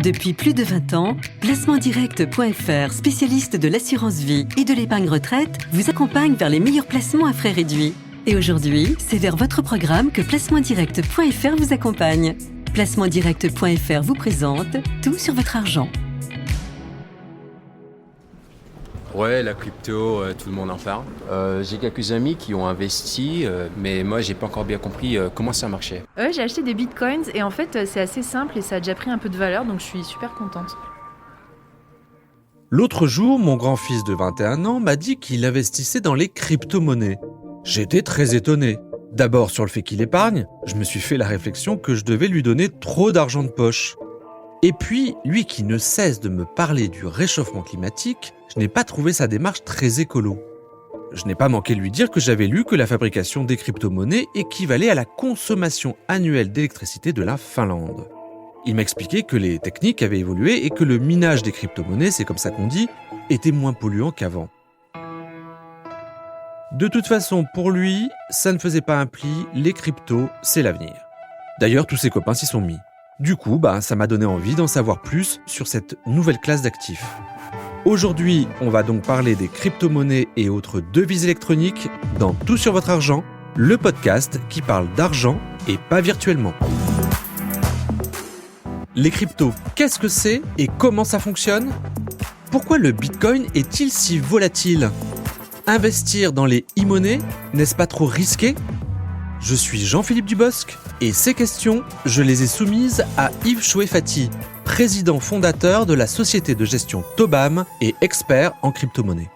Depuis plus de 20 ans, placementdirect.fr, spécialiste de l'assurance vie et de l'épargne retraite, vous accompagne vers les meilleurs placements à frais réduits. Et aujourd'hui, c'est vers votre programme que placementdirect.fr vous accompagne. Placementdirect.fr vous présente tout sur votre argent. Ouais, la crypto, tout le monde en parle. J'ai quelques amis qui ont investi, mais moi, j'ai pas encore bien compris comment ça marchait. Ouais, j'ai acheté des bitcoins et en fait, c'est assez simple et ça a déjà pris un peu de valeur, donc je suis super contente. L'autre jour, mon grand-fils de 21 ans m'a dit qu'il investissait dans les crypto-monnaies. J'étais très étonné. D'abord sur le fait qu'il épargne, je me suis fait la réflexion que je devais lui donner trop d'argent de poche. Et puis, lui qui ne cesse de me parler du réchauffement climatique, je n'ai pas trouvé sa démarche très écolo. Je n'ai pas manqué de lui dire que j'avais lu que la fabrication des crypto-monnaies équivalait à la consommation annuelle d'électricité de la Finlande. Il m'a expliqué que les techniques avaient évolué et que le minage des crypto-monnaies, c'est comme ça qu'on dit, était moins polluant qu'avant. De toute façon, pour lui, ça ne faisait pas un pli, les cryptos, c'est l'avenir. D'ailleurs, tous ses copains s'y sont mis. Du coup, ça m'a donné envie d'en savoir plus sur cette nouvelle classe d'actifs. Aujourd'hui, on va donc parler des crypto-monnaies et autres devises électroniques dans Tout sur votre argent, le podcast qui parle d'argent et pas virtuellement. Les cryptos, qu'est-ce que c'est et comment ça fonctionne ? Pourquoi le Bitcoin est-il si volatile ? Investir dans les e-monnaies, n'est-ce pas trop risqué ? Je suis Jean-Philippe Dubosc et ces questions, je les ai soumises à Yves Chouet-Fati, président fondateur de la société de gestion Tobam et expert en crypto-monnaie.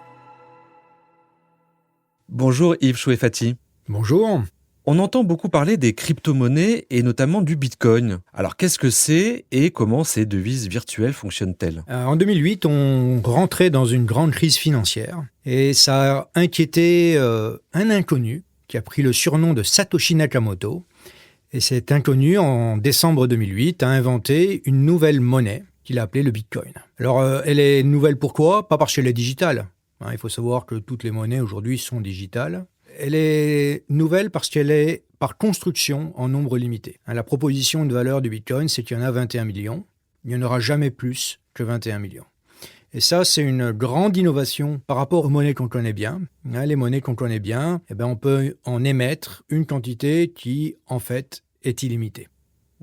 Bonjour Yves Chouet-Fati. Bonjour. On entend beaucoup parler des crypto-monnaies et notamment du Bitcoin. Alors qu'est-ce que c'est et comment ces devises virtuelles fonctionnent-elles ? En 2008, on rentrait dans une grande crise financière et ça a inquiété un inconnu qui a pris le surnom de Satoshi Nakamoto. Et cet inconnu, en décembre 2008, a inventé une nouvelle monnaie qu'il a appelée le Bitcoin. Alors, elle est nouvelle pourquoi ? Pas parce qu'elle est digitale. Il faut savoir que toutes les monnaies aujourd'hui sont digitales. Elle est nouvelle parce qu'elle est par construction en nombre limité. La proposition de valeur du Bitcoin, c'est qu'il y en a 21 millions. Il n'y en aura jamais plus que 21 millions. Et ça, c'est une grande innovation par rapport aux monnaies qu'on connaît bien. Les monnaies qu'on connaît bien, on peut en émettre une quantité qui, en fait, est illimitée.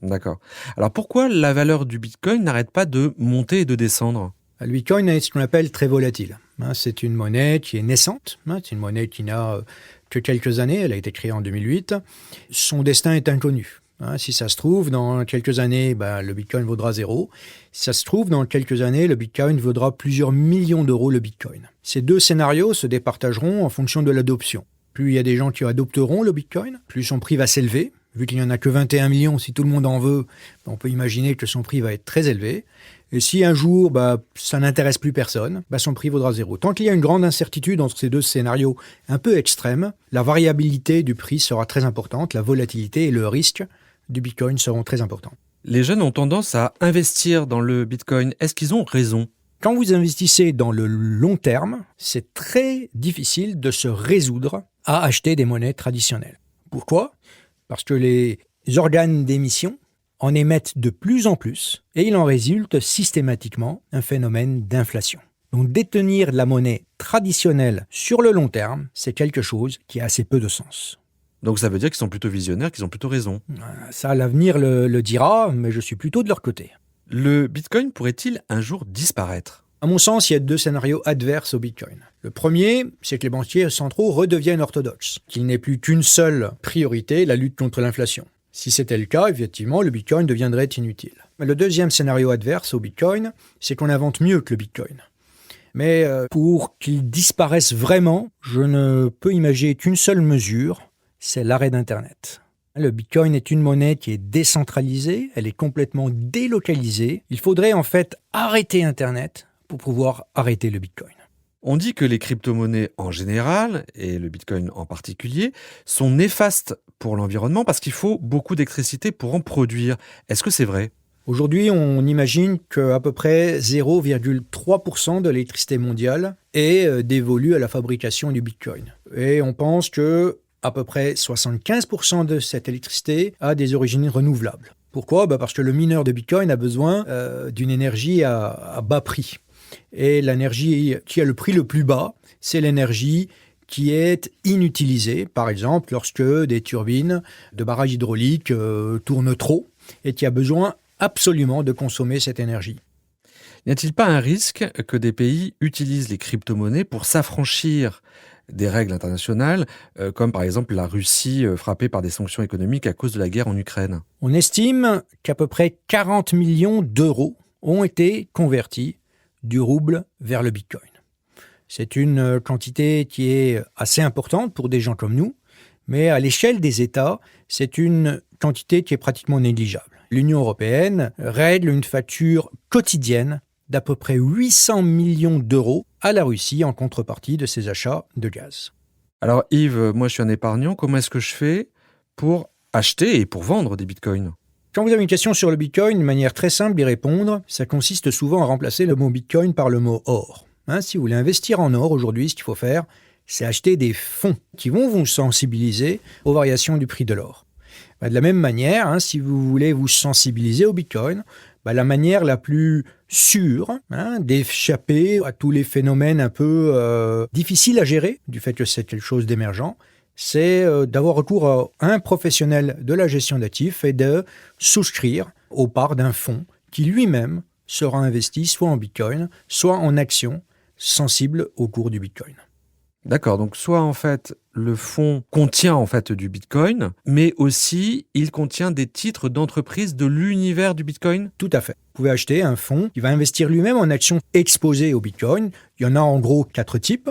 D'accord. Alors pourquoi la valeur du Bitcoin n'arrête pas de monter et de descendre ? Le Bitcoin est ce qu'on appelle très volatile. C'est une monnaie qui est naissante. C'est une monnaie qui n'a que quelques années. Elle a été créée en 2008. Son destin est inconnu. Si ça se trouve, dans quelques années, le Bitcoin vaudra 0. Si ça se trouve, dans quelques années, le Bitcoin vaudra plusieurs millions d'euros le Bitcoin. Ces deux scénarios se départageront en fonction de l'adoption. Plus il y a des gens qui adopteront le Bitcoin, plus son prix va s'élever. Vu qu'il n'y en a que 21 millions, si tout le monde en veut, on peut imaginer que son prix va être très élevé. Et si un jour, ça n'intéresse plus personne, son prix vaudra 0. Tant qu'il y a une grande incertitude entre ces deux scénarios un peu extrêmes, la variabilité du prix sera très importante, la volatilité et le risque du Bitcoin seront très importants. Les jeunes ont tendance à investir dans le Bitcoin. Est-ce qu'ils ont raison ? Quand vous investissez dans le long terme, c'est très difficile de se résoudre à acheter des monnaies traditionnelles. Pourquoi ? Parce que les organes d'émission en émettent de plus en plus et il en résulte systématiquement un phénomène d'inflation. Donc détenir de la monnaie traditionnelle sur le long terme, c'est quelque chose qui a assez peu de sens. Donc ça veut dire qu'ils sont plutôt visionnaires, qu'ils ont plutôt raison. Ça, l'avenir le dira, mais je suis plutôt de leur côté. Le Bitcoin pourrait-il un jour disparaître ? À mon sens, il y a deux scénarios adverses au Bitcoin. Le premier, c'est que les banquiers centraux redeviennent orthodoxes, qu'il n'est plus qu'une seule priorité, la lutte contre l'inflation. Si c'était le cas, effectivement, le Bitcoin deviendrait inutile. Mais le deuxième scénario adverse au Bitcoin, c'est qu'on invente mieux que le Bitcoin. Mais pour qu'il disparaisse vraiment, je ne peux imaginer qu'une seule mesure, c'est l'arrêt d'Internet. Le Bitcoin est une monnaie qui est décentralisée, elle est complètement délocalisée. Il faudrait en fait arrêter Internet pour pouvoir arrêter le Bitcoin. On dit que les crypto-monnaies en général, et le Bitcoin en particulier, sont néfastes pour l'environnement parce qu'il faut beaucoup d'électricité pour en produire. Est-ce que c'est vrai ? Aujourd'hui, on imagine qu'à peu près 0,3% de l'électricité mondiale est dévolue à la fabrication du Bitcoin. Et on pense que à peu près 75% de cette électricité a des origines renouvelables. Pourquoi ? Parce que le mineur de Bitcoin a besoin d'une énergie à bas prix. Et l'énergie qui a le prix le plus bas, c'est l'énergie qui est inutilisée, par exemple lorsque des turbines de barrages hydrauliques tournent trop et qui a besoin absolument de consommer cette énergie. N'y a-t-il pas un risque que des pays utilisent les crypto-monnaies pour s'affranchir des règles internationales, comme par exemple la Russie frappée par des sanctions économiques à cause de la guerre en Ukraine ? On estime qu'à peu près 40 millions d'euros ont été convertis du rouble vers le Bitcoin. C'est une quantité qui est assez importante pour des gens comme nous, mais à l'échelle des États, c'est une quantité qui est pratiquement négligeable. L'Union européenne règle une facture quotidienne d'à peu près 800 millions d'euros à la Russie en contrepartie de ses achats de gaz. Alors Yves, moi je suis un épargnant, comment est-ce que je fais pour acheter et pour vendre des bitcoins ? Quand vous avez une question sur le Bitcoin, une manière très simple d'y répondre, ça consiste souvent à remplacer le mot Bitcoin par le mot or. Si vous voulez investir en or aujourd'hui, ce qu'il faut faire, c'est acheter des fonds qui vont vous sensibiliser aux variations du prix de l'or. De la même manière, si vous voulez vous sensibiliser au Bitcoin, la manière la plus sûre d'échapper à tous les phénomènes un peu difficiles à gérer, du fait que c'est quelque chose d'émergent, c'est d'avoir recours à un professionnel de la gestion d'actifs et de souscrire aux parts d'un fonds qui lui-même sera investi soit en Bitcoin, soit en actions sensibles au cours du Bitcoin. D'accord, donc soit en fait le fonds contient en fait du Bitcoin, mais aussi il contient des titres d'entreprise de l'univers du Bitcoin ? Tout à fait. Vous pouvez acheter un fonds qui va investir lui-même en actions exposées au Bitcoin. Il y en a en gros 4 types.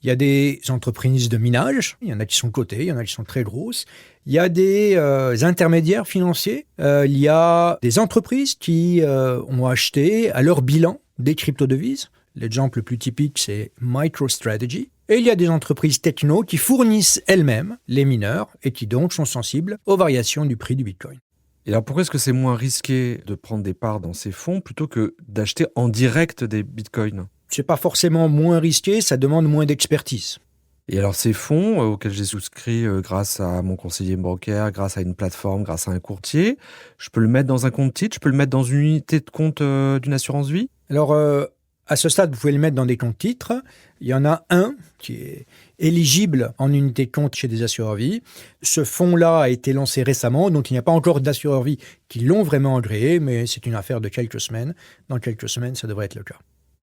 Il y a des entreprises de minage, il y en a qui sont cotées, il y en a qui sont très grosses. Il y a des intermédiaires financiers, il y a des entreprises qui ont acheté à leur bilan des crypto-devises. L'exemple le plus typique, c'est MicroStrategy. Et il y a des entreprises techno qui fournissent elles-mêmes les mineurs et qui donc sont sensibles aux variations du prix du Bitcoin. Et alors pourquoi est-ce que c'est moins risqué de prendre des parts dans ces fonds plutôt que d'acheter en direct des Bitcoins ? C'est pas forcément moins risqué, ça demande moins d'expertise. Et alors ces fonds auxquels j'ai souscrit grâce à mon conseiller bancaire, grâce à une plateforme, grâce à un courtier, je peux le mettre dans un compte titre, je peux le mettre dans une unité de compte d'une assurance vie ? Alors à ce stade, vous pouvez le mettre dans des comptes titres. Il y en a un qui est éligible en unité de compte chez des assureurs vie. Ce fonds-là a été lancé récemment, donc il n'y a pas encore d'assureurs vie qui l'ont vraiment agréé, mais c'est une affaire de quelques semaines. Dans quelques semaines, ça devrait être le cas.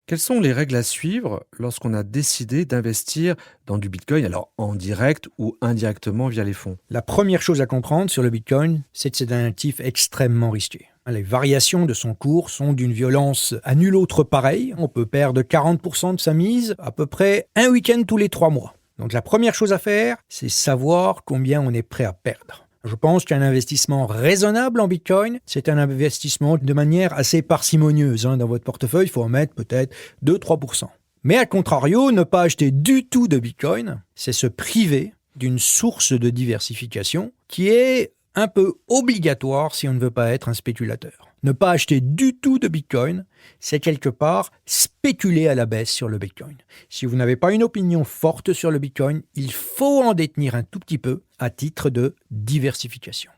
Quelles sont les règles à suivre lorsqu'on a décidé d'investir dans du Bitcoin, alors en direct ou indirectement via les fonds ? La première chose à comprendre sur le Bitcoin, c'est que c'est un actif extrêmement risqué. Les variations de son cours sont d'une violence à nul autre pareil. On peut perdre 40% de sa mise à peu près un week-end tous les 3 mois. Donc la première chose à faire, c'est savoir combien on est prêt à perdre. Je pense qu'un investissement raisonnable en Bitcoin, c'est un investissement de manière assez parcimonieuse. Dans votre portefeuille, il faut en mettre peut-être 2-3%. Mais à contrario, ne pas acheter du tout de Bitcoin, c'est se priver d'une source de diversification qui est un peu obligatoire si on ne veut pas être un spéculateur. Ne pas acheter du tout de Bitcoin, c'est quelque part spéculer à la baisse sur le Bitcoin. Si vous n'avez pas une opinion forte sur le Bitcoin, il faut en détenir un tout petit peu à titre de diversification.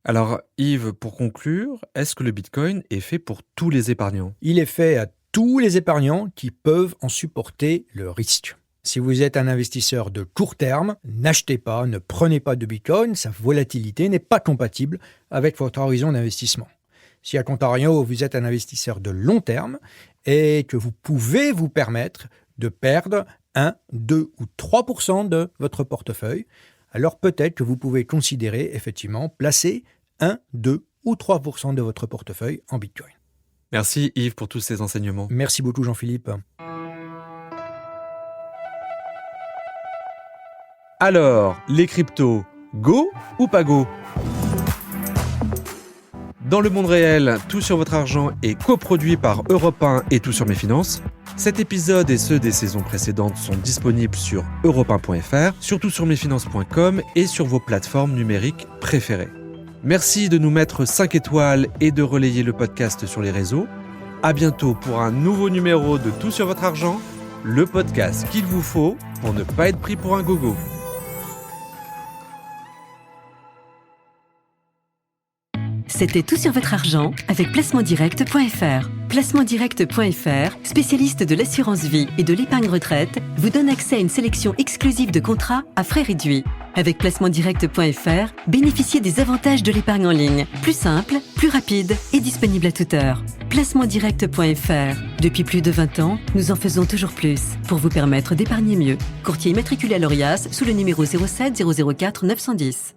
Alors Yves, pour conclure, est-ce que le Bitcoin est fait pour tous les épargnants ? Il est fait à tous les épargnants qui peuvent en supporter le risque. Si vous êtes un investisseur de court terme, n'achetez pas, ne prenez pas de Bitcoin, sa volatilité n'est pas compatible avec votre horizon d'investissement. Si à contrario, vous êtes un investisseur de long terme et que vous pouvez vous permettre de perdre 1, 2 ou 3% de votre portefeuille, alors peut-être que vous pouvez considérer effectivement placer 1, 2 ou 3% de votre portefeuille en Bitcoin. Merci Yves pour tous ces enseignements. Merci beaucoup Jean-Philippe. Alors, les cryptos, go ou pas go ? Dans le monde réel, Tout sur votre argent est coproduit par Europe 1 et Tout sur mes finances. Cet épisode et ceux des saisons précédentes sont disponibles sur europe1.fr, sur toutsurmesfinances.com et sur vos plateformes numériques préférées. Merci de nous mettre 5 étoiles et de relayer le podcast sur les réseaux. À bientôt pour un nouveau numéro de Tout sur votre argent, le podcast qu'il vous faut pour ne pas être pris pour un gogo. C'était tout sur votre argent avec placementdirect.fr. Placementdirect.fr, spécialiste de l'assurance vie et de l'épargne retraite, vous donne accès à une sélection exclusive de contrats à frais réduits. Avec placementdirect.fr, bénéficiez des avantages de l'épargne en ligne. Plus simple, plus rapide et disponible à toute heure. Placementdirect.fr. Depuis plus de 20 ans, nous en faisons toujours plus pour vous permettre d'épargner mieux. Courtier immatriculé à l'ORIAS sous le numéro 07 004 910.